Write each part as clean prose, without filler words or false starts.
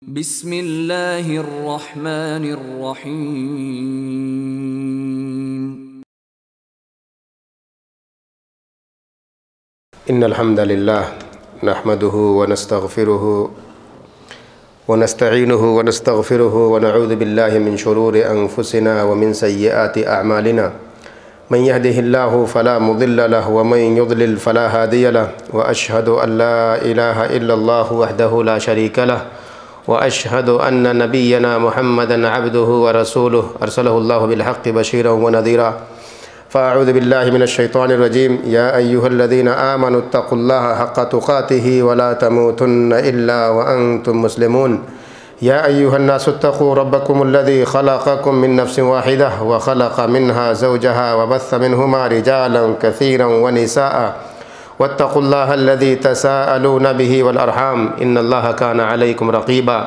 بسم اللہ الرحمن الرحیم ان الحمد للہ نحمده ونستغفره ونستعینه ونستغفره ونعوذ باللہ من شرور انفسنا ومن سیئات اعمالنا من يهده الله فلا مضل له ومن يضلل فلا هادي له واشهد ان لا اله الا الله وحده لا شريك له واشهد ان نبينا محمدا عبده ورسوله ارسله الله بالحق بشيرا ونذيرا فاعوذ بالله من الشيطان الرجيم يا ايها الذين امنوا اتقوا الله حق تقاته ولا تموتن الا وانتم مسلمون يا ايها الناس اتقوا ربكم الذي خلقكم من نفس واحده وخلق منها زوجها وبث منهما رجالا كثيرا ونساء واتقوا الله الذي تساءلون به والأرحام إن الله كان عليكم رقيبا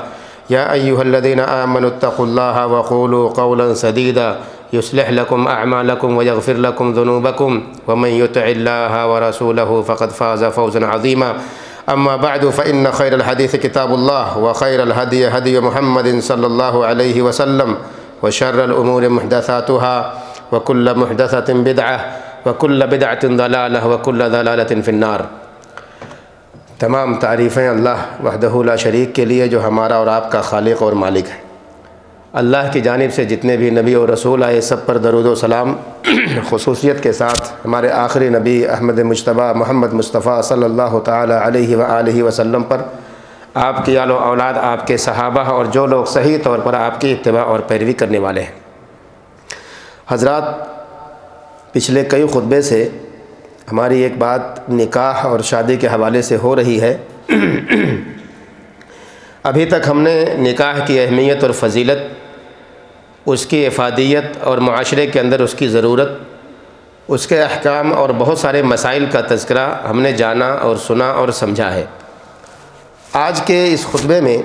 يا أيها الذين آمنوا اتقوا الله وقولوا قولا سديدا يصلح لكم أعمالكم ويغفر لكم ذنوبكم ومن يطع الله ورسوله فقد فاز فوزا عظيما أما بعد فإن خير الحديث كتاب الله وخير الهدي هدي محمد صلى الله عليه وسلم وشر الأمور محدثاتها وكل محدثة بدعة وَكُلَّ بِدْعَةٍ ضَلَالَةٍ وَكُلَّ ضَلَالَةٍ فِي النَّارِ۔ تمام تعریفیں اللہ وحدہ لا شریک کے لیے جو ہمارا اور آپ کا خالق اور مالک ہے۔ اللہ کی جانب سے جتنے بھی نبی اور رسول آئے سب پر درود و سلام، خصوصیت کے ساتھ ہمارے آخری نبی احمد مجتبیٰ محمد مصطفیٰ صلی اللہ تعالی علیہ وآلہ وسلم پر، آپ کی آل و اولاد، آپ کے صحابہ اور جو لوگ صحیح طور پر آپ کی اتباع اور پیروی کرنے والے ہیں۔ حضرات، پچھلے کئی خطبے سے ہماری ایک بات نکاح اور شادی کے حوالے سے ہو رہی ہے۔ ابھی تک ہم نے نکاح کی اہمیت اور فضیلت، اس کی افادیت اور معاشرے کے اندر اس کی ضرورت، اس کے احکام اور بہت سارے مسائل کا تذکرہ ہم نے جانا اور سنا اور سمجھا ہے۔ آج کے اس خطبے میں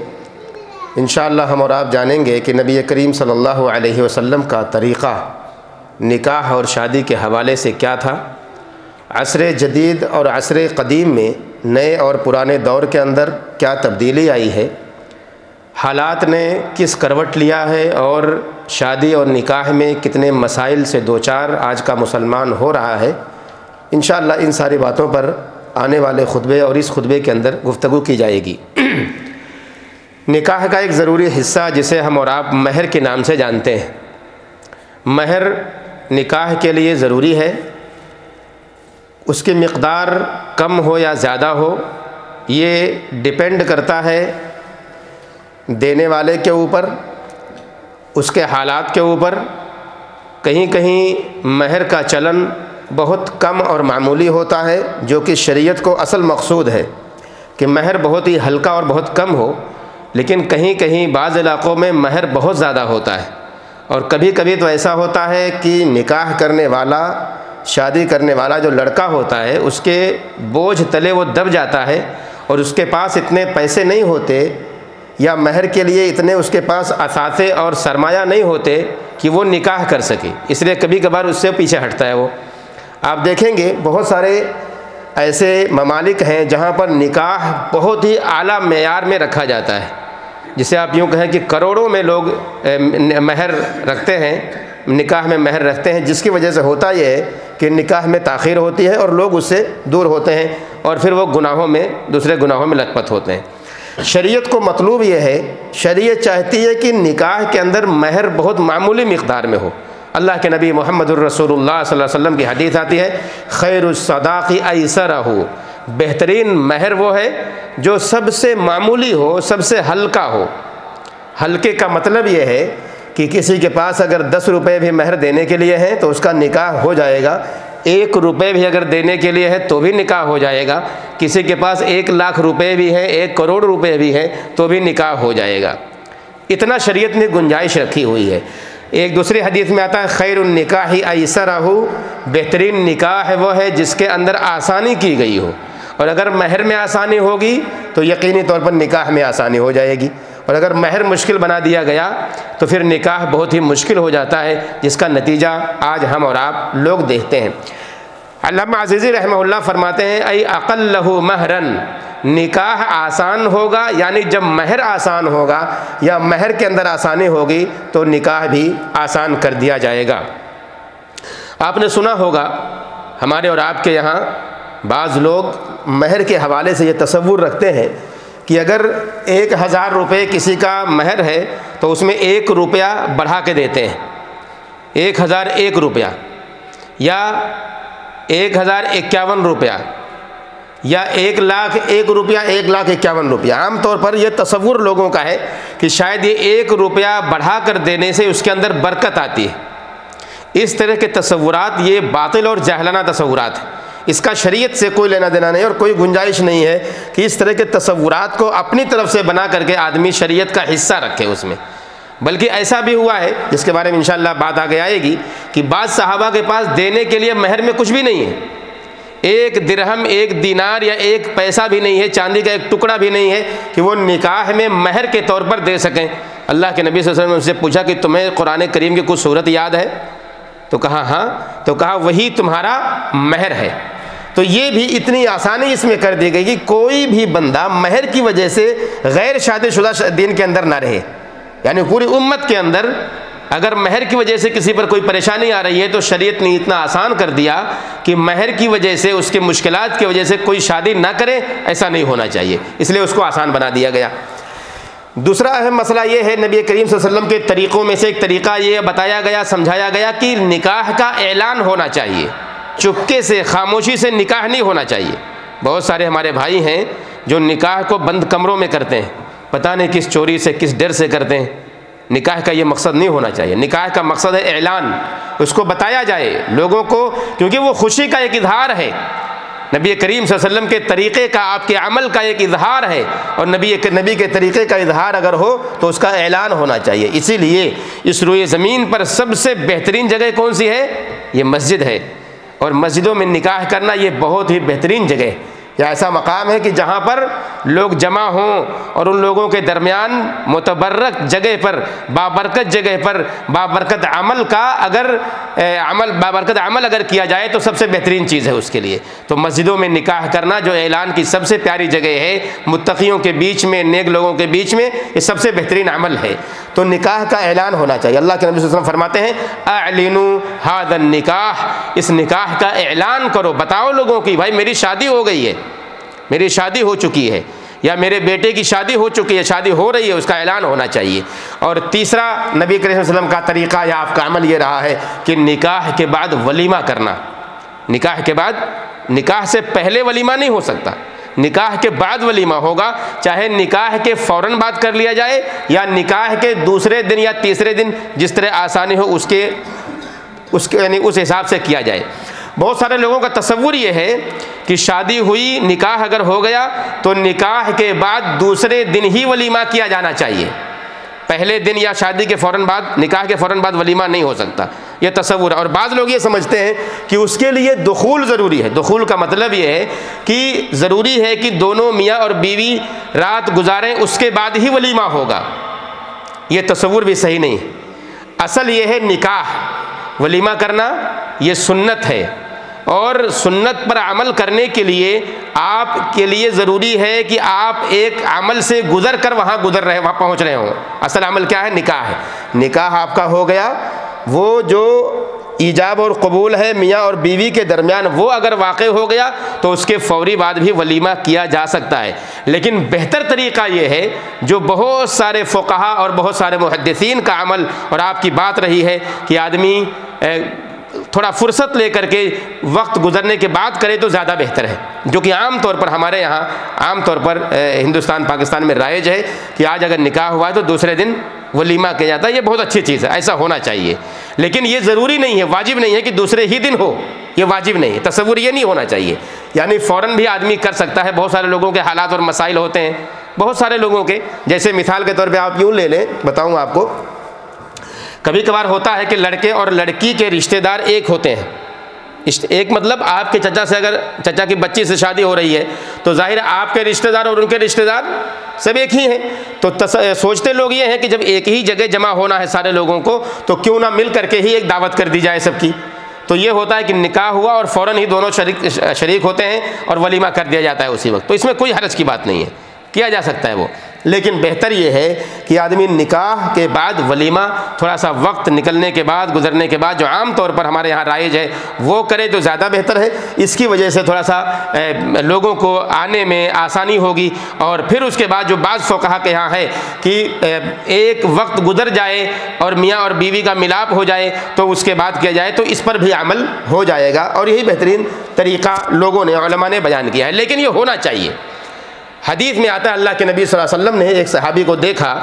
انشاءاللہ ہم اور آپ جانیں گے کہ نبی کریم صلی اللہ علیہ وسلم کا طریقہ نکاح اور شادی کے حوالے سے کیا تھا، عصر جدید اور عصر قدیم میں نئے اور پرانے دور کے اندر کیا تبدیلی آئی ہے، حالات نے کس کروٹ لیا ہے اور شادی اور نکاح میں کتنے مسائل سے دوچار آج کا مسلمان ہو رہا ہے۔ انشاءاللہ ان ساری باتوں پر آنے والے خطبے اور اس خطبے کے اندر گفتگو کی جائے گی۔ نکاح کا ایک ضروری حصہ جسے ہم اور آپ مہر کے نام سے جانتے ہیں، مہر نکاح کے لیے ضروری ہے۔ اس کی مقدار کم ہو یا زیادہ ہو، یہ ڈیپینڈ کرتا ہے دینے والے کے اوپر، اس کے حالات کے اوپر۔ کہیں کہیں مہر کا چلن بہت کم اور معمولی ہوتا ہے، جو کہ شریعت کو اصل مقصود ہے کہ مہر بہت ہی ہلکا اور بہت کم ہو، لیکن کہیں کہیں بعض علاقوں میں مہر بہت زیادہ ہوتا ہے، اور کبھی کبھی تو ایسا ہوتا ہے کہ نکاح کرنے والا، شادی کرنے والا جو لڑکا ہوتا ہے، اس کے بوجھ تلے وہ دب جاتا ہے اور اس کے پاس اتنے پیسے نہیں ہوتے یا مہر کے لیے اتنے اس کے پاس اثاثے اور سرمایہ نہیں ہوتے کہ وہ نکاح کر سکے، اس لیے کبھی کبھار اس سے پیچھے ہٹتا ہے۔ وہ آپ دیکھیں گے بہت سارے ایسے ممالک ہیں جہاں پر نکاح بہت ہی اعلیٰ معیار میں رکھا جاتا ہے، جسے آپ یوں کہیں کہ کروڑوں میں لوگ مہر رکھتے ہیں، نکاح میں مہر رکھتے ہیں، جس کی وجہ سے ہوتا یہ ہے کہ نکاح میں تاخیر ہوتی ہے اور لوگ اس سے دور ہوتے ہیں اور پھر وہ گناہوں میں، دوسرے گناہوں میں لت پت ہوتے ہیں۔ شریعت کو مطلوب یہ ہے، شریعت چاہتی ہے کہ نکاح کے اندر مہر بہت معمولی مقدار میں ہو۔ اللہ کے نبی محمد الرسول اللہ صلی اللہ علیہ وسلم کی حدیث آتی ہے، خیر الصداق ایسرہ، بہترین مہر وہ ہے جو سب سے معمولی ہو، سب سے ہلکا ہو۔ ہلکے کا مطلب یہ ہے کہ کسی کے پاس اگر 10 روپے بھی مہر دینے کے لیے ہیں تو اس کا نکاح ہو جائے گا، 1 روپے بھی اگر دینے کے لیے ہے تو بھی نکاح ہو جائے گا، کسی کے پاس 1 لاکھ روپے بھی ہیں، 1 کروڑ روپے بھی ہیں تو بھی نکاح ہو جائے گا۔ اتنا شریعت نے گنجائش رکھی ہوئی ہے۔ ایک دوسری حدیث میں آتا ہے، خیر النکاح ایسرہ، بہترین نکاح وہ ہے جس کے اندر آسانی کی گئی ہو، اور اگر مہر میں آسانی ہوگی تو یقینی طور پر نکاح میں آسانی ہو جائے گی، اور اگر مہر مشکل بنا دیا گیا تو پھر نکاح بہت ہی مشکل ہو جاتا ہے، جس کا نتیجہ آج ہم اور آپ لوگ دیکھتے ہیں۔ علامہ عزیزی رحمہ اللہ فرماتے ہیں، ای اقلہ مہرن، نکاح آسان ہوگا، یعنی جب مہر آسان ہوگا یا مہر کے اندر آسانی ہوگی تو نکاح بھی آسان کر دیا جائے گا۔ آپ نے سنا ہوگا ہمارے اور آپ کے یہاں بعض لوگ مہر کے حوالے سے یہ تصور رکھتے ہیں کہ اگر 1000 روپے کسی کا مہر ہے تو اس میں 1 روپیہ بڑھا کے دیتے ہیں، 1001 روپیہ یا 1051 روپیہ یا 1,01 روپیہ 1,51 روپیہ۔ عام طور پر یہ تصور لوگوں کا ہے کہ شاید یہ 1 روپیہ بڑھا کر دینے سے اس کے اندر برکت آتی ہے۔ اس طرح کے تصورات یہ باطل اور جاہلانہ تصورات ہیں، اس کا شریعت سے کوئی لینا دینا نہیں اور کوئی گنجائش نہیں ہے کہ اس طرح کے تصورات کو اپنی طرف سے بنا کر کے آدمی شریعت کا حصہ رکھے اس میں۔ بلکہ ایسا بھی ہوا ہے جس کے بارے میں انشاءاللہ بات آگے آئے گی کہ بعض صحابہ کے پاس دینے کے لیے مہر میں کچھ بھی نہیں ہے، 1 درہم 1 دینار یا 1 پیسہ بھی نہیں ہے، چاندی کا 1 ٹکڑا بھی نہیں ہے کہ وہ نکاح میں مہر کے طور پر دے سکیں۔ اللہ کے نبی صلی اللہ علیہ وسلم نے ان سے پوچھا کہ تمہیں قرآن کریم کی کچھ صورت یاد ہے؟ تو کہا ہاں، تو کہا وہی تمہارا مہر ہے۔ تو یہ بھی اتنی آسانی اس میں کر دی گئی کہ کوئی بھی بندہ مہر کی وجہ سے غیر شادی شدہ دین کے اندر نہ رہے، یعنی پوری امت کے اندر اگر مہر کی وجہ سے کسی پر کوئی پریشانی آ رہی ہے تو شریعت نے اتنا آسان کر دیا کہ مہر کی وجہ سے اس کے مشکلات کی وجہ سے کوئی شادی نہ کرے، ایسا نہیں ہونا چاہیے، اس لیے اس کو آسان بنا دیا گیا۔ دوسرا اہم مسئلہ یہ ہے، نبی کریم صلی اللہ علیہ وسلم کے طریقوں میں سے ایک طریقہ یہ بتایا گیا، سمجھایا گیا کہ نکاح کا اعلان ہونا چاہیے، چپکے سے خاموشی سے نکاح نہیں ہونا چاہیے۔ بہت سارے ہمارے بھائی ہیں جو نکاح کو بند کمروں میں کرتے ہیں، پتہ نہیں کس چوری سے کس ڈر سے کرتے ہیں۔ نکاح کا یہ مقصد نہیں ہونا چاہیے، نکاح کا مقصد ہے اعلان، اس کو بتایا جائے لوگوں کو، کیونکہ وہ خوشی کا ایک اظہار ہے، نبی کریم صلی اللہ علیہ وسلم کے طریقے کا، آپ کے عمل کا ایک اظہار ہے، اور نبی کے طریقے کا اظہار اگر ہو تو اس کا اعلان ہونا چاہیے۔ اسی لیے اس روئے زمین پر سب سے بہترین جگہ کون سی ہے؟ یہ مسجد ہے، اور مسجدوں میں نکاح کرنا یہ بہت ہی بہترین جگہ ہے، یہ ایسا مقام ہے کہ جہاں پر لوگ جمع ہوں اور ان لوگوں کے درمیان متبرک جگہ پر، بابرکت جگہ پر بابرکت عمل اگر کیا جائے تو سب سے بہترین چیز ہے اس کے لیے۔ تو مسجدوں میں نکاح کرنا جو اعلان کی سب سے پیاری جگہ ہے، متقیوں کے بیچ میں، نیک لوگوں کے بیچ میں، یہ سب سے بہترین عمل ہے۔ تو نکاح کا اعلان ہونا چاہیے۔ اللہ کے نبی صلی اللہ علیہ وسلم فرماتے ہیں اعلنوا ھذا النکاح، اس نکاح کا اعلان کرو، بتاؤ لوگوں کی بھائی میری شادی ہو گئی ہے، میری شادی ہو چکی ہے، یا میرے بیٹے کی شادی ہو چکی ہے، شادی ہو رہی ہے، اس کا اعلان ہونا چاہیے۔ اور تیسرا نبی کریم صلی اللہ علیہ وسلم کا طریقہ یا آپ کا عمل یہ رہا ہے کہ نکاح کے بعد ولیمہ کرنا۔ نکاح کے بعد، نکاح سے پہلے ولیمہ نہیں ہو سکتا، نکاح کے بعد ولیمہ ہوگا، چاہے نکاح کے فوراً بعد کر لیا جائے یا نکاح کے دوسرے دن یا تیسرے دن، جس طرح آسانی ہو اس کے یعنی اس حساب سے کیا جائے۔ بہت سارے لوگوں کا تصور یہ ہے کہ شادی ہوئی، نکاح اگر ہو گیا تو نکاح کے بعد دوسرے دن ہی ولیمہ کیا جانا چاہیے، پہلے دن یا شادی کے فوراً بعد، نکاح کے فوراً بعد ولیمہ نہیں ہو سکتا، یہ تصور ہے۔ اور بعض لوگ یہ سمجھتے ہیں کہ اس کے لیے دخول ضروری ہے۔ دخول کا مطلب یہ ہے کہ ضروری ہے کہ دونوں میاں اور بیوی رات گزاریں، اس کے بعد ہی ولیمہ ہوگا، یہ تصور بھی صحیح نہیں ہے۔ اصل یہ ہے نکاح، ولیمہ کرنا یہ سنت ہے، اور سنت پر عمل کرنے کے لیے آپ کے لیے ضروری ہے کہ آپ ایک عمل سے گزر کر وہاں پہنچ رہے ہوں۔ اصل عمل کیا ہے؟ نکاح ہے۔ نکاح آپ کا ہو گیا، وہ جو ایجاب اور قبول ہے میاں اور بیوی کے درمیان، وہ اگر واقع ہو گیا تو اس کے فوری بعد بھی ولیمہ کیا جا سکتا ہے۔ لیکن بہتر طریقہ یہ ہے جو بہت سارے فقہا اور بہت سارے محدثین کا عمل اور آپ کی بات رہی ہے کہ آدمی تھوڑا فرصت لے کر کے وقت گزرنے کے بعد کرے تو زیادہ بہتر ہے، جو کہ عام طور پر ہمارے یہاں عام طور پر ہندوستان پاکستان میں رائج ہے کہ آج اگر نکاح ہوا ہے تو دوسرے دن ولیمہ کیا جاتا ہے۔ یہ بہت اچھی چیز ہے، ایسا ہونا چاہیے، لیکن یہ ضروری نہیں ہے، واجب نہیں ہے کہ دوسرے ہی دن ہو، یہ واجب نہیں ہے، تصور یہ نہیں ہونا چاہیے۔ یعنی فوراً بھی آدمی کر سکتا ہے۔ بہت سارے لوگوں کے حالات اور مسائل ہوتے ہیں، بہت سارے لوگوں کے، جیسے مثال کے طور پہ آپ یوں لے لیں، بتاؤں آپ کو، کبھی کبھار ہوتا ہے کہ لڑکے اور لڑکی کے رشتہ دار ایک ہوتے ہیں، ایک مطلب آپ کے چچا سے، اگر چچا کی بچی سے شادی ہو رہی ہے تو ظاہر آپ کے رشتہ دار اور ان کے رشتہ دار سب ایک ہی ہیں۔ تو سوچتے لوگ یہ ہیں کہ جب ایک ہی جگہ جمع ہونا ہے سارے لوگوں کو تو کیوں نہ مل کر کے ہی ایک دعوت کر دی جائے سب کی۔ تو یہ ہوتا ہے کہ نکاح ہوا اور فوراً ہی دونوں شریک ہوتے ہیں اور ولیمہ کر دیا جاتا ہے اسی وقت، تو اس میں کوئی حرج کی بات نہیں ہے، کیا جا سکتا ہے وہ. لیکن بہتر یہ ہے کہ آدمی نکاح کے بعد ولیمہ تھوڑا سا وقت نکلنے کے بعد، گزرنے کے بعد، جو عام طور پر ہمارے یہاں رائج ہے وہ کرے تو زیادہ بہتر ہے. اس کی وجہ سے تھوڑا سا لوگوں کو آنے میں آسانی ہوگی. اور پھر اس کے بعد جو بعض فقہا کے یہاں ہے کہ ایک وقت گزر جائے اور میاں اور بیوی کا ملاپ ہو جائے تو اس کے بعد کیا جائے، تو اس پر بھی عمل ہو جائے گا، اور یہی بہترین طریقہ لوگوں نے، علماء نے بیان کیا ہے. لیکن یہ ہونا چاہیے. حدیث میں آتا ہے اللہ کے نبی صلی اللہ علیہ وسلم نے ایک صحابی کو دیکھا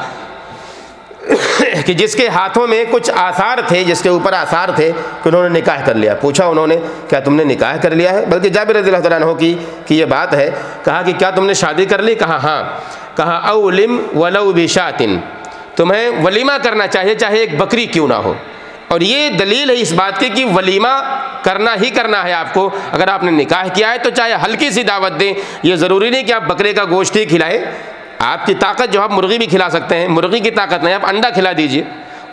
کہ جس کے ہاتھوں میں کچھ آثار تھے، جس کے اوپر آثار تھے کہ انہوں نے نکاح کر لیا. پوچھا انہوں نے کیا تم نے نکاح کر لیا ہے؟ بلکہ جابر رضی اللہ تعالیٰ عنہ کی یہ بات ہے. کہا کہ کیا تم نے شادی کر لی؟ کہا ہاں. کہا اولم ولو بشاۃ، تمہیں ولیمہ کرنا چاہیے چاہے ایک بکری کیوں نہ ہو. اور یہ دلیل ہے اس بات کی کہ ولیمہ کرنا ہی کرنا ہے آپ کو. اگر آپ نے نکاح کیا ہے تو چاہے ہلکی سی دعوت دیں، یہ ضروری نہیں کہ آپ بکرے کا گوشت ہی کھلائیں. آپ کی طاقت جو آپ مرغی بھی کھلا سکتے ہیں، مرغی کی طاقت نہیں آپ انڈا کھلا دیجئے،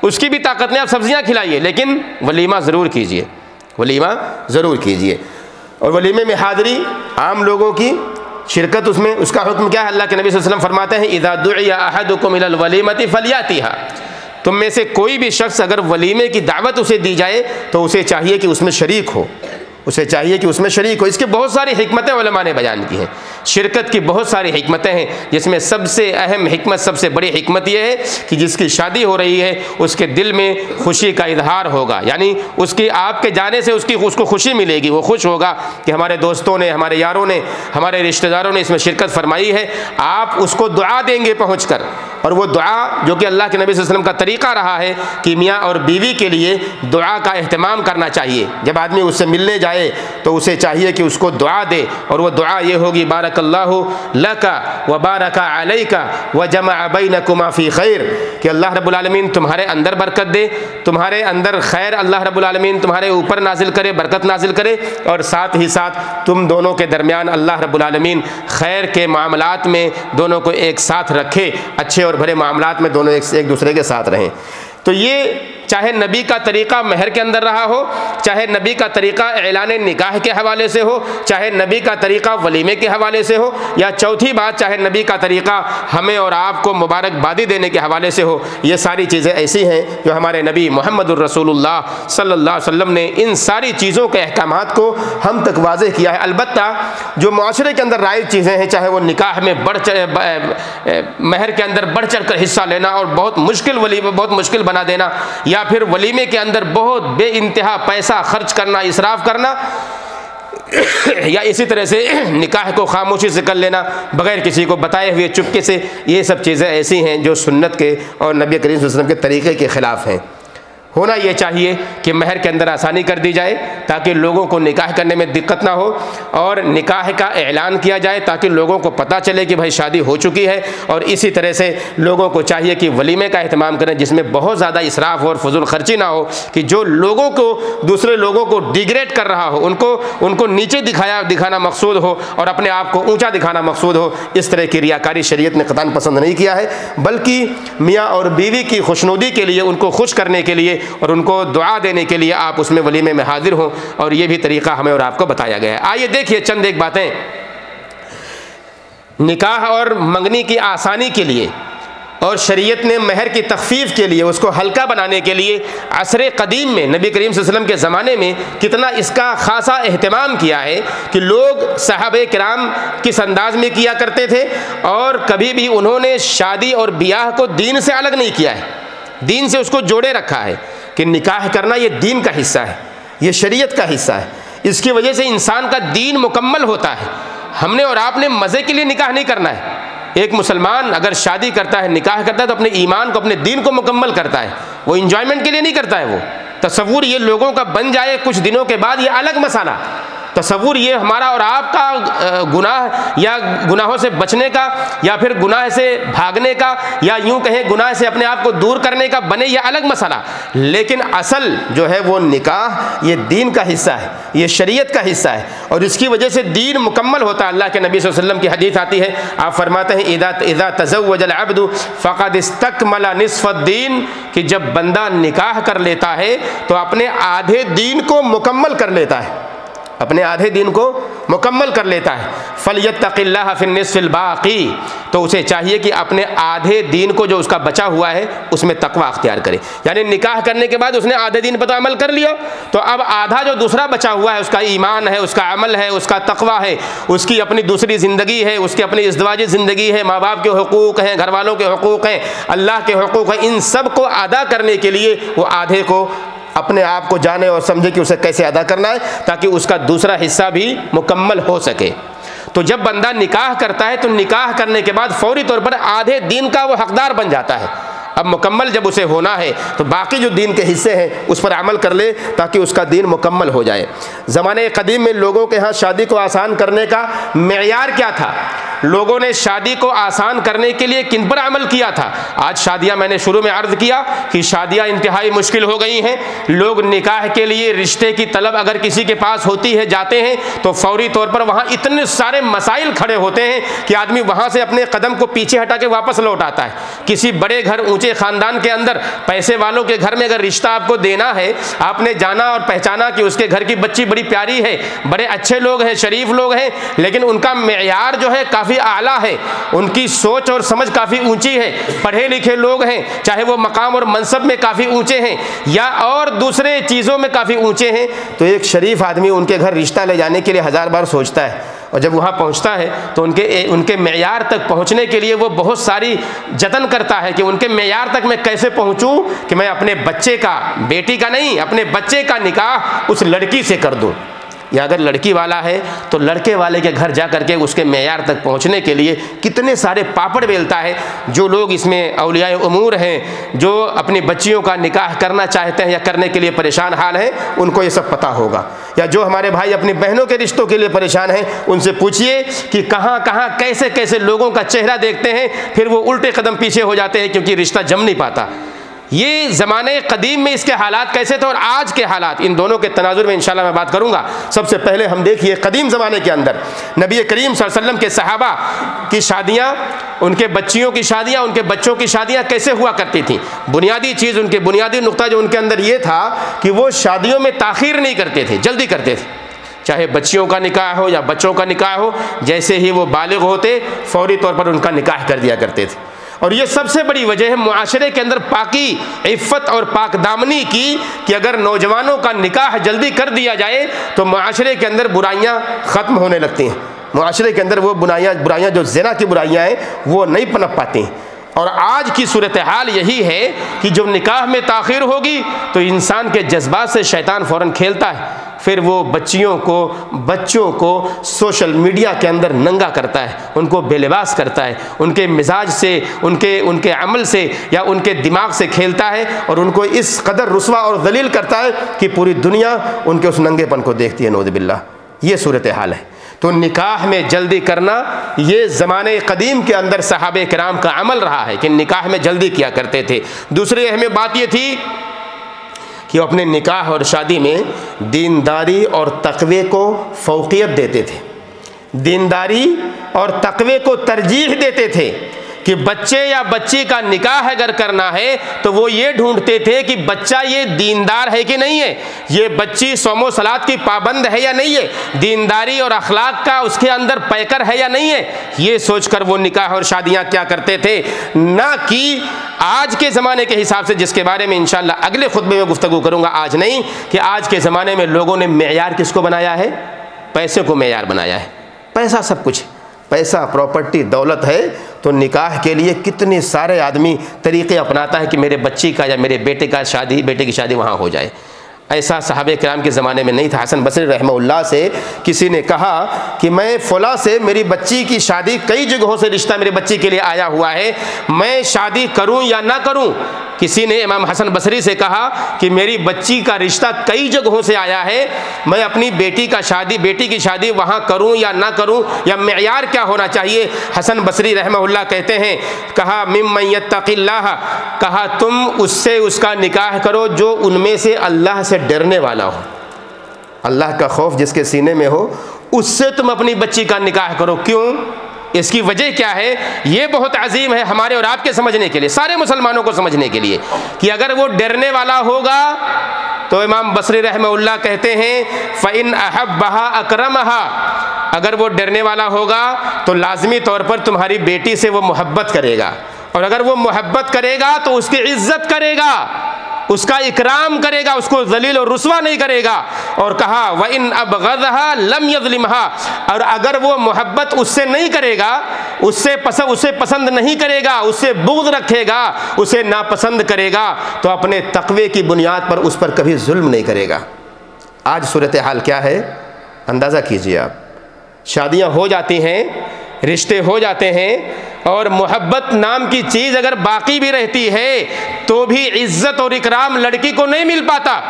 اس کی بھی طاقت نہیں آپ سبزیاں کھلائیے، لیکن ولیمہ ضرور کیجئے، ولیمہ ضرور کیجئے. اور ولیمے میں حاضری، عام لوگوں کی شرکت، اس میں اس کا حکم کیا ہے؟ اللہ کے نبی صلی اللہ علیہ وسلم فرماتے ہیں اذا دعی احدکم الی الولیمۃ فلیاتیھا، تم میں سے کوئی بھی شخص اگر ولیمے کی دعوت اسے دی جائے تو اسے چاہیے کہ اس میں شریک ہو، اسے چاہیے کہ اس میں شریک ہو. اس کی بہت ساری حکمتیں علماء نے بیان کی ہیں، شرکت کی بہت ساری حکمتیں ہیں، جس میں سب سے اہم حکمت، سب سے بڑی حکمت یہ ہے کہ جس کی شادی ہو رہی ہے اس کے دل میں خوشی کا اظہار ہوگا. یعنی اس کی آپ کے جانے سے اس کو خوشی ملے گی، وہ خوش ہوگا کہ ہمارے دوستوں نے، ہمارے یاروں نے، ہمارے رشتہ داروں نے اس میں شرکت فرمائی ہے. آپ اس کو دعا دیں گے پہنچ کر، اور وہ دعا جو کہ اللہ کے نبی صلی اللہ علیہ وسلم کا طریقہ رہا ہے کہ میاں اور بیوی کے لیے دعا کا اہتمام کرنا چاہیے. جب آدمی اس سے ملنے جائے تو اسے چاہیے کہ اس کو دعا دے، اور وہ دعا یہ ہوگی بارک اللہ لک و بارک علیک و جمع بینکما فی خیر، کہ اللہ رب العالمین تمہارے اندر برکت دے، تمہارے اندر خیر اللہ رب العالمین تمہارے اوپر نازل کرے، برکت نازل کرے، اور ساتھ ہی ساتھ تم دونوں کے درمیان اللہ رب العالمین خیر کے معاملات میں دونوں کو ایک ساتھ رکھے، اچھے اور بھلے معاملات میں دونوں ایک دوسرے کے ساتھ رہیں. تو یہ چاہے نبی کا طریقہ مہر کے اندر رہا ہو، چاہے نبی کا طریقہ اعلان نکاح کے حوالے سے ہو، چاہے نبی کا طریقہ ولیمے کے حوالے سے ہو، یا چوتھی بات چاہے نبی کا طریقہ ہمیں اور آپ کو مبارکبادی دینے کے حوالے سے ہو، یہ ساری چیزیں ایسی ہیں جو ہمارے نبی محمد الرسول اللہ صلی اللہ علیہ وسلم نے ان ساری چیزوں کے احکامات کو ہم تک واضح کیا ہے. البتہ جو معاشرے کے اندر رائج چیزیں ہیں، چاہے وہ نکاح میں مہر کے اندر بڑھ چڑھ کر حصہ لینا اور بہت مشکل بنا دینا، یا پھر ولیمے کے اندر بہت بے انتہا پیسہ خرچ کرنا، اسراف کرنا، یا اسی طرح سے نکاح کو خاموشی سے کر لینا بغیر کسی کو بتائے ہوئے چپکے سے، یہ سب چیزیں ایسی ہیں جو سنت کے اور نبی کریم صلی اللہ علیہ وسلم کے طریقے کے خلاف ہیں. ہونا یہ چاہیے کہ مہر کے اندر آسانی کر دی جائے تاکہ لوگوں کو نکاح کرنے میں دقت نہ ہو، اور نکاح کا اعلان کیا جائے تاکہ لوگوں کو پتہ چلے کہ بھائی شادی ہو چکی ہے. اور اسی طرح سے لوگوں کو چاہیے کہ ولیمے کا اہتمام کریں جس میں بہت زیادہ اسراف ہو اور فضول خرچی نہ ہو، کہ جو لوگوں کو دوسرے لوگوں کو ڈیگریڈ کر رہا ہو، ان کو نیچے دکھانا مقصود ہو اور اپنے آپ کو اونچا دکھانا مقصود ہو. اس طرح کی ریاکاری شریعت نے قطعاً پسند نہیں کیا ہے، بلکہ میاں اور بیوی کی خوشنودی کے لیے، ان کو خوش کرنے کے لیے اور ان کو دعا دینے کے لیے آپ اس میں ولیمے میں حاضر ہوں، اور یہ بھی طریقہ ہمیں اور آپ کو بتایا گیا ہے. آئیے دیکھیے چند ایک باتیں نکاح اور منگنی کی آسانی کے لیے، اور شریعت نے مہر کی تخفیف کے لیے، اس کو ہلکا بنانے کے لیے عصر قدیم میں نبی کریم صلی اللہ علیہ وسلم کے زمانے میں کتنا اس کا خاصا اہتمام کیا ہے کہ لوگ صحابہ کرام کس انداز میں کیا کرتے تھے، اور کبھی بھی انہوں نے شادی اور بیاہ کو دین سے الگ نہیں کیا ہے، دین سے اس کو جوڑے رکھا ہے کہ نکاح کرنا یہ دین کا حصہ ہے، یہ شریعت کا حصہ ہے. اس کی وجہ سے انسان کا دین مکمل ہوتا ہے. ہم نے اور آپ نے مزے کے لیے نکاح نہیں کرنا ہے. ایک مسلمان اگر شادی کرتا ہے، نکاح کرتا ہے تو اپنے ایمان کو، اپنے دین کو مکمل کرتا ہے، وہ انجوائمنٹ کے لیے نہیں کرتا ہے. وہ تصور یہ لوگوں کا بن جائے کچھ دنوں کے بعد، یہ الگ مسئلہ. تصور یہ ہمارا اور آپ کا گناہ یا گناہوں سے بچنے کا یا پھر گناہ سے بھاگنے کا یا یوں کہیں گناہ سے اپنے آپ کو دور کرنے کا بنے، یہ الگ مسئلہ، لیکن اصل جو ہے وہ نکاح یہ دین کا حصہ ہے، یہ شریعت کا حصہ ہے، اور اس کی وجہ سے دین مکمل ہوتا ہے۔ اللہ کے نبی صلی اللہ علیہ وسلم کی حدیث آتی ہے، آپ فرماتے ہیں اذا تزوج العبد فقد استکمل نصف الدین، کہ جب بندہ نکاح کر لیتا ہے تو اپنے آدھے دین کو مکمل کر لیتا ہے، اپنے آدھے دین کو مکمل کر لیتا ہے۔ فَلْيَتَّقِ اللَّهَ فِي النِّصْفِ الْبَاقِي، تو اسے چاہیے کہ اپنے آدھے دین کو جو اس کا بچا ہوا ہے اس میں تقوی اختیار کرے، یعنی نکاح کرنے کے بعد اس نے آدھے دین پر تو عمل کر لیا، تو اب آدھا جو دوسرا بچا ہوا ہے اس کا ایمان ہے، اس کا عمل ہے، اس کا تقوی ہے، اس کی اپنی دوسری زندگی ہے، اس کی اپنی ازدواجی زندگی ہے، ماں باپ کے حقوق ہیں، گھر والوں کے حقوق ہیں، اللہ کے حقوق ہیں، ان سب کو ادا کرنے کے لیے وہ آدھے کو اپنے آپ کو جانے اور سمجھے کہ اسے کیسے ادا کرنا ہے تاکہ اس کا دوسرا حصہ بھی مکمل ہو سکے۔ تو جب بندہ نکاح کرتا ہے تو نکاح کرنے کے بعد فوری طور پر آدھے دین کا وہ حقدار بن جاتا ہے۔ اب مکمل جب اسے ہونا ہے تو باقی جو دین کے حصے ہیں اس پر عمل کر لے تاکہ اس کا دین مکمل ہو جائے۔ زمانے قدیم میں لوگوں کے ہاں شادی کو آسان کرنے کا معیار کیا تھا؟ لوگوں نے شادی کو آسان کرنے کے لیے کن پر عمل کیا تھا؟ آج شادیاں، میں نے شروع میں عرض کیا کہ شادیاں انتہائی مشکل ہو گئی ہیں۔ لوگ نکاح کے لیے رشتے کی طلب اگر کسی کے پاس ہوتی ہے، جاتے ہیں تو فوری طور پر وہاں اتنے سارے مسائل کھڑے ہوتے ہیں کہ آدمی وہاں سے اپنے قدم کو پیچھے ہٹا کے واپس لوٹ آتا ہے۔ کسی بڑے گھر اونچے خاندان کے اندر پیسے والوں کے گھر میں اگر رشتہ آپ کو دینا ہے، آپ نے جانا اور پہچانا کہ اس کے گھر کی بچی بڑی پیاری ہے، بڑے اچھے لوگ ہیں، شریف لوگ ہیں، لیکن ان کا معیار جو ہے کافی اعلیٰ ہے، ان کی سوچ اور سمجھ کافی اونچی ہے، پڑھے لکھے لوگ ہیں، چاہے وہ مقام اور منصب میں کافی اونچے ہیں یا اور دوسرے چیزوں میں کافی اونچے ہیں، تو ایک شریف آدمی ان کے گھر رشتہ لے جانے کے لیے 1000 بار سوچتا ہے، اور جب وہاں پہنچتا ہے تو ان کے معیار تک پہنچنے کے لیے وہ بہت ساری جتن کرتا ہے کہ ان کے معیار تک میں کیسے پہنچوں کہ میں اپنے بچے کا، بیٹی کا نہیں، اپنے بچے کا نکاح اس لڑکی سے کر دوں، یا اگر لڑکی والا ہے تو لڑکے والے کے گھر جا کر کے اس کے معیار تک پہنچنے کے لیے کتنے سارے پاپڑ بیلتا ہے۔ جو لوگ اس میں اولیاء امور ہیں، جو اپنی بچیوں کا نکاح کرنا چاہتے ہیں یا کرنے کے لیے پریشان حال ہیں، ان کو یہ سب پتہ ہوگا، یا جو ہمارے بھائی اپنی بہنوں کے رشتوں کے لیے پریشان ہیں ان سے پوچھئے کہ کہاں کہاں کیسے کیسے لوگوں کا چہرہ دیکھتے ہیں، پھر وہ الٹے قدم پیچھے ہو جاتے ہیں کیونکہ رشتہ جم نہیں پاتا۔ یہ زمانے قدیم میں اس کے حالات کیسے تھے اور آج کے حالات، ان دونوں کے تناظر میں انشاءاللہ میں بات کروں گا۔ سب سے پہلے ہم دیکھیے قدیم زمانے کے اندر نبی کریم صلی اللہ علیہ وسلم کے صحابہ کی شادیاں، ان کے بچیوں کی شادیاں، ان کے بچوں کی شادیاں کیسے ہوا کرتی تھیں۔ بنیادی چیز، ان کے بنیادی نقطہ جو ان کے اندر یہ تھا کہ وہ شادیوں میں تاخیر نہیں کرتے تھے، جلدی کرتے تھے، چاہے بچیوں کا نکاح ہو یا بچوں کا نکاح ہو، جیسے ہی وہ بالغ ہوتے فوری طور پر ان کا نکاح کر دیا کرتے تھے۔ اور یہ سب سے بڑی وجہ ہے معاشرے کے اندر پاکی، عفت اور پاک دامنی کی، کہ اگر نوجوانوں کا نکاح جلدی کر دیا جائے تو معاشرے کے اندر برائیاں ختم ہونے لگتی ہیں، معاشرے کے اندر وہ برائیاں جو زنا کی برائیاں ہیں وہ نہیں پنپ پاتی ہیں۔ اور آج کی صورتحال یہی ہے کہ جو نکاح میں تاخیر ہوگی تو انسان کے جذبات سے شیطان فوراً کھیلتا ہے، پھر وہ بچوں کو سوشل میڈیا کے اندر ننگا کرتا ہے، ان کو بے لباس کرتا ہے، ان کے مزاج سے، ان کے عمل سے یا ان کے دماغ سے کھیلتا ہے، اور ان کو اس قدر رسوا اور ذلیل کرتا ہے کہ پوری دنیا ان کے اس ننگے پن کو دیکھتی ہے، نعوذ باللہ۔ یہ صورتحال ہے۔ تو نکاح میں جلدی کرنا یہ زمانے قدیم کے اندر صحابہ کرام کا عمل رہا ہے کہ نکاح میں جلدی کیا کرتے تھے۔ دوسری اہم بات یہ تھی کہ وہ اپنے نکاح اور شادی میں دینداری اور تقوی کو فوقیت دیتے تھے، دینداری اور تقوی کو ترجیح دیتے تھے کہ بچے یا بچی کا نکاح اگر کرنا ہے تو وہ یہ ڈھونڈتے تھے کہ بچہ یہ دیندار ہے کہ نہیں ہے، یہ بچی صوم و صلات کی پابند ہے یا نہیں ہے، دینداری اور اخلاق کا اس کے اندر پیکر ہے یا نہیں ہے، یہ سوچ کر وہ نکاح اور شادیاں کیا کرتے تھے، نہ کہ آج کے زمانے کے حساب سے، جس کے بارے میں انشاءاللہ اگلے خطبے میں گفتگو کروں گا، آج نہیں، کہ آج کے زمانے میں لوگوں نے معیار کس کو بنایا ہے؟ پیسے کو معیار بنایا ہے۔ پیسہ سب کچھ، پیسہ، پراپرٹی، دولت ہے تو نکاح کے لیے کتنے سارے آدمی طریقے اپناتا ہے کہ میرے بچی کا یا میرے بیٹے کی شادی وہاں ہو جائے۔ ایسا صحابہ کرام کے زمانے میں نہیں تھا۔ حسن بصری رحمہ اللہ سے کسی نے کہا کہ میں فلاں سے میری بچی کی شادی، کئی جگہوں سے رشتہ میرے بچی کے لیے آیا ہوا ہے، میں شادی کروں یا نہ کروں؟ کسی نے امام حسن بصری سے کہا کہ میری بچی کا رشتہ کئی جگہوں سے آیا ہے، میں اپنی بیٹی کی شادی وہاں کروں یا نہ کروں، یا معیار کیا ہونا چاہیے؟ حسن بصری رحمہ اللہ کہتے ہیں، کہا ممن یتق اللہ، کہا تم اس سے اس کا نکاح کرو جو ان میں سے اللہ سے ڈرنے والا ہو، اللہ کا خوف جس کے سینے میں ہو، اس سے تم اپنی بچی کا نکاح کرو۔ کیوں؟ اس کی وجہ کیا ہے؟ یہ بہت عظیم ہے ہمارے اور آپ کے سمجھنے کے لیے، سارے مسلمانوں کو سمجھنے کے لیے، کہ اگر وہ ڈرنے والا ہوگا تو امام بصری رحمہ اللہ کہتے ہیں فَإِنْ أَحَبَّهَا أَكْرَمَهَا، اگر وہ ڈرنے والا ہوگا تو لازمی طور پر تمہاری بیٹی سے وہ محبت کرے گا، اور اگر وہ محبت کرے گا تو اس کی عزت کرے گا، اس کا اکرام کرے گا، اس کو ذلیل اور رسوا نہیں کرے گا۔ اور کہا وَإِنْ أَبْغَضَهَا لَمْ يَظْلِمْهَا، اور اگر وہ محبت اس سے نہیں کرے گا، اسے پسند نہیں کرے گا، اسے بغض رکھے گا، اسے ناپسند کرے گا، تو اپنے تقوی کی بنیاد پر اس پر کبھی ظلم نہیں کرے گا۔ آج صورتحال کیا ہے اندازہ کیجئے آپ، شادیاں ہو جاتی ہیں، رشتے ہو جاتے ہیں، اور محبت نام کی چیز اگر باقی بھی رہتی ہے تو بھی عزت اور اکرام لڑکی کو نہیں مل پاتا،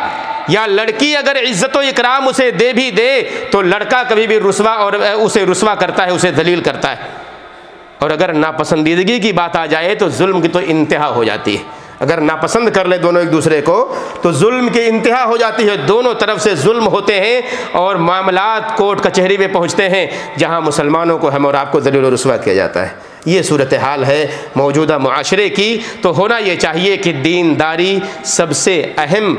یا لڑکی اگر عزت و اکرام اسے دے بھی دے تو لڑکا کبھی بھی اسے رسوا کرتا ہے، اسے ذلیل کرتا ہے۔ اور اگر ناپسندیدگی کی بات آ جائے تو ظلم کی تو انتہا ہو جاتی ہے۔ اگر ناپسند کر لے دونوں ایک دوسرے کو تو ظلم کی انتہا ہو جاتی ہے، دونوں طرف سے ظلم ہوتے ہیں اور معاملات کورٹ کچہری میں پہنچتے ہیں، جہاں مسلمانوں کو ہم اور آپ کو ذلیل و رسوا کیا جاتا ہے۔ یہ صورتحال ہے موجودہ معاشرے کی۔ تو ہونا یہ چاہیے کہ دینداری سب سے اہم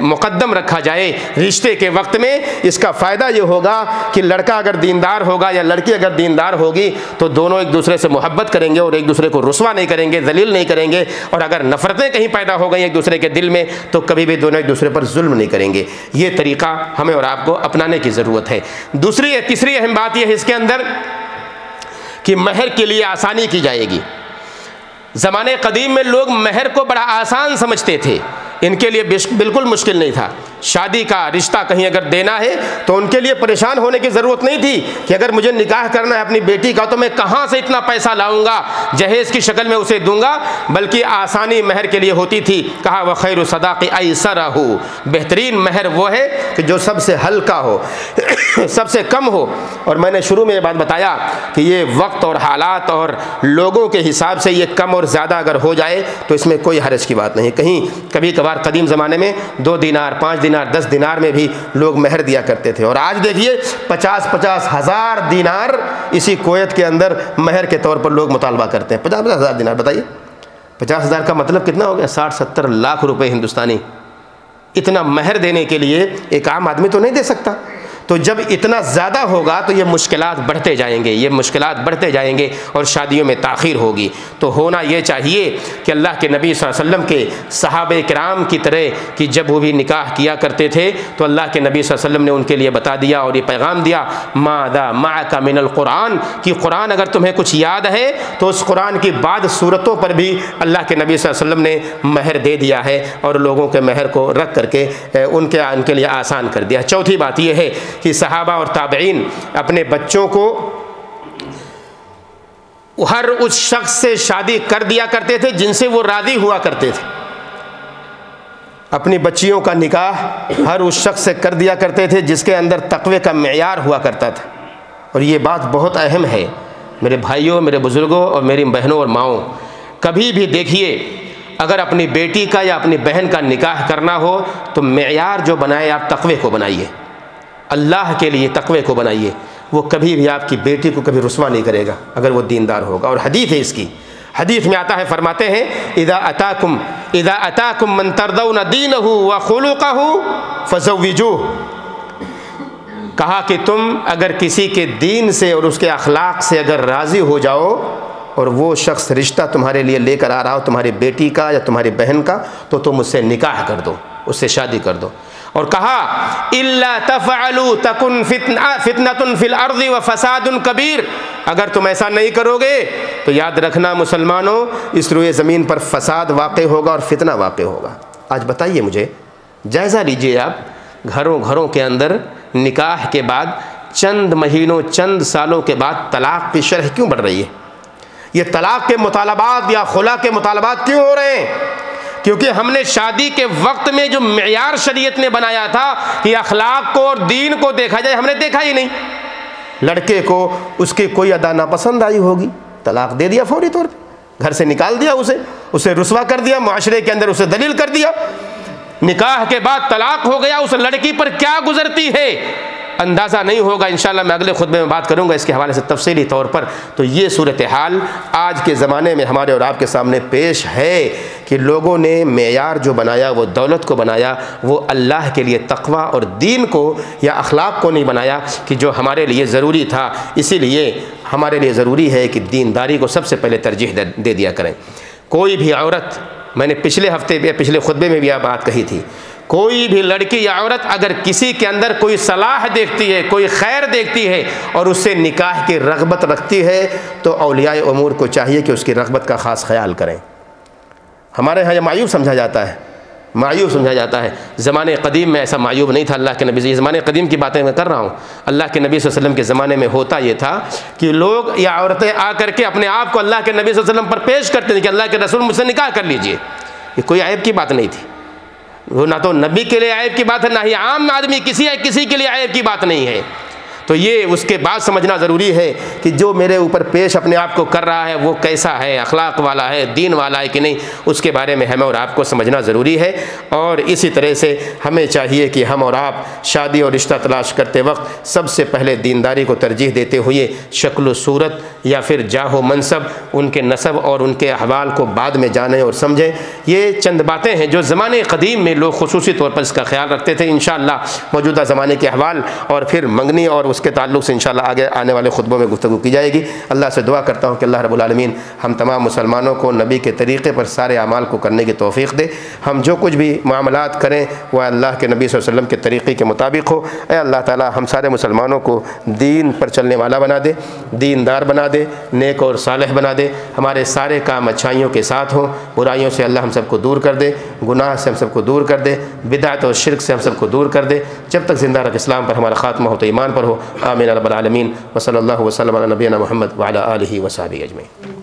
مقدم رکھا جائے رشتے کے وقت میں۔ اس کا فائدہ یہ ہوگا کہ لڑکا اگر دیندار ہوگا یا لڑکی اگر دیندار ہوگی تو دونوں ایک دوسرے سے محبت کریں گے اور ایک دوسرے کو رسوا نہیں کریں گے، ذلیل نہیں کریں گے، اور اگر نفرتیں کہیں پیدا ہو گئی ایک دوسرے کے دل میں تو کبھی بھی دونوں ایک دوسرے پر ظلم نہیں کریں گے۔ یہ طریقہ ہمیں اور آپ کو اپنانے کی ضرورت ہے۔ تیسری اہم بات یہ ہے اس کے اندر کہ مہر کے لیے آسانی کی جائے گی۔ زمانے قدیم میں لوگ مہر کو بڑا آسان سمجھتے تھے، ان کے لیے بالکل مشکل نہیں تھا۔ شادی کا رشتہ کہیں اگر دینا ہے تو ان کے لیے پریشان ہونے کی ضرورت نہیں تھی کہ اگر مجھے نکاح کرنا ہے اپنی بیٹی کا تو میں کہاں سے اتنا پیسہ لاؤں گا، جہیز کی شکل میں اسے دوں گا، بلکہ آسانی مہر کے لیے ہوتی تھی۔ کہا وَخَيْرُ صَدَاقِ أَيْسَرَهُ، بہترین مہر وہ ہے کہ جو سب سے ہلکا ہو، سب سے کم ہو۔ اور میں نے شروع میں یہ بات بتایا کہ یہ وقت اور حالات اور لوگوں کے حساب سے یہ کم اور زیادہ اگر ہو جائے تو اس میں کوئی حرج کی بات نہیں۔ کبھی کبھار قدیم زمانے میں 2 دینار 5 دینار 10 دینار میں بھی لوگ مہر دیا کرتے تھے، اور آج دیکھیے 50 ہزار دینار اسی کویت کے اندر مہر کے طور پر لوگ مطالبہ کرتے ہیں۔ 50 ہزار دینار، بتائیے 50 ہزار کا مطلب کتنا ہو گیا؟ 60-70 لاکھ روپے ہندوستانی۔ اتنا مہر دینے کے لیے ایک عام آدمی تو نہیں دے سکتا۔ تو جب اتنا زیادہ ہوگا تو یہ مشکلات بڑھتے جائیں گے اور شادیوں میں تاخیر ہوگی۔ تو ہونا یہ چاہیے کہ اللہ کے نبی صلی اللہ علیہ وسلم کے صحابہ کرام کی طرح کہ جب وہ بھی نکاح کیا کرتے تھے تو اللہ کے نبی صلی اللہ علیہ وسلم نے ان کے لیے بتا دیا اور یہ پیغام دیا ماذا معک من القرآن، کہ قرآن اگر تمہیں کچھ یاد ہے تو اس قرآن کی بعد صورتوں پر بھی اللہ کے نبی صلی اللہ علیہ وسلم نے مہر دے دیا ہے اور لوگوں کے مہر کو رکھ کر کے ان کے لیے آسان کر دیا۔ چوتھی بات یہ ہے کہ صحابہ اور تابعین اپنے بچوں کو ہر اس شخص سے شادی کر دیا کرتے تھے جن سے وہ راضی ہوا کرتے تھے۔ اپنی بچیوں کا نکاح ہر اس شخص سے کر دیا کرتے تھے جس کے اندر تقوی کا معیار ہوا کرتا تھا۔ اور یہ بات بہت اہم ہے میرے بھائیوں، میرے بزرگوں اور میری بہنوں اور ماؤں، کبھی بھی دیکھیے اگر اپنی بیٹی کا یا اپنی بہن کا نکاح کرنا ہو تو معیار جو بنائے آپ تقوی کو بنائیے، اللہ کے لیے تقوی کو بنائیے۔ وہ کبھی بھی آپ کی بیٹی کو کبھی رسوا نہیں کرے گا اگر وہ دیندار ہوگا۔ اور حدیث ہے اس کی، حدیث میں آتا ہے، فرماتے ہیں اذا اتاکم من ترضون دینہ وخلقہ فزوجوہ، کہا کہ تم اگر کسی کے دین سے اور اس کے اخلاق سے اگر راضی ہو جاؤ اور وہ شخص رشتہ تمہارے لیے لے کر آ رہا ہو تمہاری بیٹی کا یا تمہاری بہن کا تو تم اس سے نکاح کر دو، اس سے شادی کر دو۔ اور کہا الا تفعلوا تکن فتنۃ فی الارض وفساد کبیر، اگر تم ایسا نہیں کرو گے تو یاد رکھنا مسلمانوں اس روئے زمین پر فساد واقع ہوگا اور فتنہ واقع ہوگا۔ آج بتائیے مجھے، جائزہ لیجئے آپ، گھروں کے اندر نکاح کے بعد چند مہینوں چند سالوں کے بعد طلاق کی شرح کیوں بڑھ رہی ہے؟ یہ طلاق کے مطالبات یا خلا کے مطالبات کیوں ہو رہے ہیں؟ کیونکہ ہم نے شادی کے وقت میں جو معیار شریعت نے بنایا تھا کہ اخلاق کو اور دین کو دیکھا جائے، ہم نے دیکھا ہی نہیں۔ لڑکے کو اس کی کوئی ادا ناپسند آئی ہوگی، طلاق دے دیا فوری طور پہ، گھر سے نکال دیا، اسے رسوا کر دیا، معاشرے کے اندر اسے ذلیل کر دیا۔ نکاح کے بعد طلاق ہو گیا، اس لڑکی پر کیا گزرتی ہے اندازہ نہیں ہوگا۔ انشاءاللہ میں اگلے خطبے میں بات کروں گا اس کے حوالے سے تفصیلی طور پر۔ تو یہ صورتحال آج کے زمانے میں ہمارے اور آپ کے سامنے پیش ہے کہ لوگوں نے معیار جو بنایا وہ دولت کو بنایا، وہ اللہ کے لیے تقوی اور دین کو یا اخلاق کو نہیں بنایا کہ جو ہمارے لیے ضروری تھا۔ اسی لیے ہمارے لیے ضروری ہے کہ دینداری کو سب سے پہلے ترجیح دے دیا کریں۔ کوئی بھی عورت، میں نے پچھلے ہفتے یا پچھلے خطبے میں بھی یہ بات کہی تھی، کوئی بھی لڑکی یا عورت اگر کسی کے اندر کوئی صلاح دیکھتی ہے، کوئی خیر دیکھتی ہے اور اس سے نکاح کی رغبت رکھتی ہے تو اولیاء امور کو چاہیے کہ اس کی رغبت کا خاص خیال کریں۔ ہمارے ہاں یہ معیوب سمجھا جاتا ہے، معیوب سمجھا جاتا ہے۔ زمانے قدیم میں ایسا معیوب نہیں تھا اللہ کے نبی سے، یہ زمانے قدیم کی باتیں میں کر رہا ہوں۔ اللہ کے نبی صلی اللہ علیہ وسلم کے زمانے میں ہوتا یہ تھا کہ لوگ یا عورتیں آ کر کے اپنے آپ کو اللہ کے نبی صلی اللہ علیہ وسلم پر پیش کرتے تھے کہ اللہ کے رسول مجھ سے نکاح کر لیجئے۔ یہ کوئی عیب کی بات نہیں تھی، وہ نہ تو نبی کے لیے عیب کی بات ہے، نہ ہی عام آدمی کسی کے لیے عیب کی بات نہیں ہے۔ تو یہ اس کے بعد سمجھنا ضروری ہے کہ جو میرے اوپر پیش اپنے آپ کو کر رہا ہے وہ کیسا ہے، اخلاق والا ہے، دین والا ہے کہ نہیں، اس کے بارے میں ہمیں اور آپ کو سمجھنا ضروری ہے۔ اور اسی طرح سے ہمیں چاہیے کہ ہم اور آپ شادی اور رشتہ تلاش کرتے وقت سب سے پہلے دینداری کو ترجیح دیتے ہوئے شکل و صورت یا پھر جاہ و منصب، ان کے نسب اور ان کے احوال کو بعد میں جانیں اور سمجھیں۔ یہ چند باتیں ہیں جو زمانے قدیم میں لوگ خصوصی طور پر اس کا خیال رکھتے تھے۔ انشاءاللہ موجودہ زمانے کے احوال اور پھر منگنی اور اس کے تعلق سے انشاءاللہ آگے آنے والے خطبوں میں گفتگو کی جائے گی۔ اللہ سے دعا کرتا ہوں کہ اللہ رب العالمین ہم تمام مسلمانوں کو نبی کے طریقے پر سارے اعمال کو کرنے کی توفیق دے۔ ہم جو کچھ بھی معاملات کریں وہ اللہ کے نبی صلی اللہ علیہ وسلم کے طریقے کے مطابق ہو۔ اے اللہ تعالی ہم سارے مسلمانوں کو دین پر چلنے والا بنا دے، دیندار بنا دے، نیک اور صالح بنا دے، ہمارے سارے کام اچھائیوں کے ساتھ ہوں، برائیوں سے اللہ ہم سب کو دور کر دے، گناہ سے ہم سب کو دور کر دے، بدعت اور شرک سے ہم سب کو دور کر دے، جب تک زندہ رکھ اسلام پر ہمارا خاتمہ ہو تو ایمان پر ہو۔ آمین رب العالمین، وصلی اللہ وسلم علی نبینا محمد وعلی آلہ وصحبہ اجمعین۔